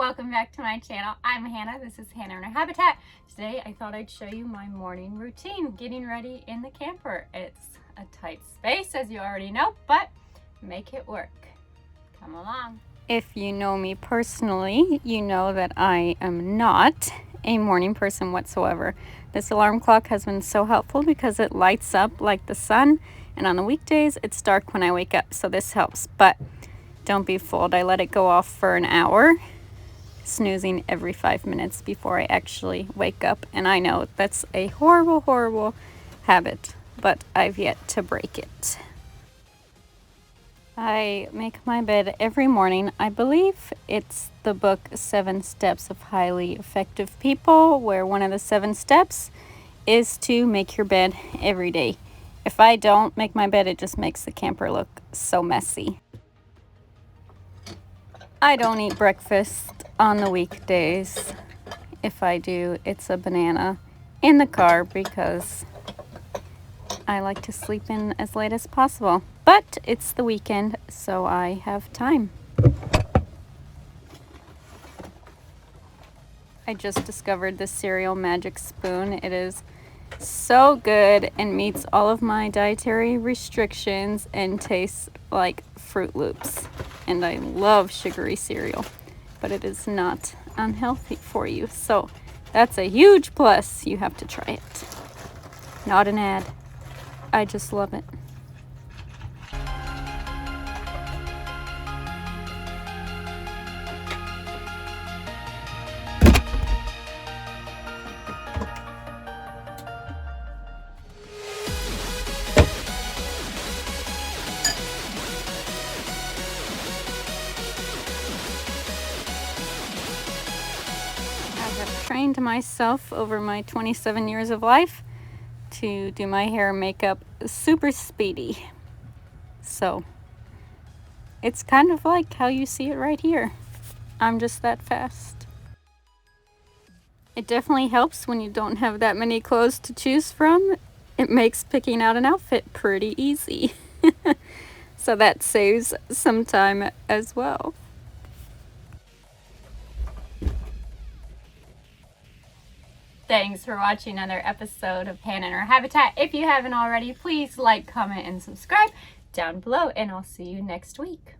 welcome back to my channel. I'm Hannah. This is Hannah in her Habitat. Today I thought I'd show you my morning routine getting ready in the camper. It's a tight space, as you already know, but make it work. Come along. If you know me personally, you know that I am not a morning person whatsoever. This alarm clock has been so helpful because it lights up like the sun, and on the weekdays it's dark when I wake up, so this helps. But don't be fooled. I let it go off for an hour, snoozing every 5 minutes before I actually wake up. And I know that's a horrible, horrible habit, but I've yet to break it. I make my bed every morning. I believe it's the book 7 Steps of Highly Effective People, where one of the 7 steps is to make your bed every day. If I don't make my bed, it just makes the camper look so messy. I don't eat breakfast on the weekdays. If I do, it's a banana in the car because I like to sleep in as late as possible. But it's the weekend, so I have time. I just discovered this cereal magic spoon. It is so good and meets all of my dietary restrictions and tastes like Fruit Loops. And I love sugary cereal, but it is not unhealthy for you. So that's a huge plus. You have to try it. Not an ad. I just love it. I have trained myself over my 27 years of life to do my hair and makeup super speedy. So it's kind of like how you see it right here. I'm just that fast. It definitely helps when you don't have that many clothes to choose from. It makes picking out an outfit pretty easy. So that saves some time as well. Thanks for watching another episode of Hannah in Her Habitat. If you haven't already, please like, comment, and subscribe down below, and I'll see you next week.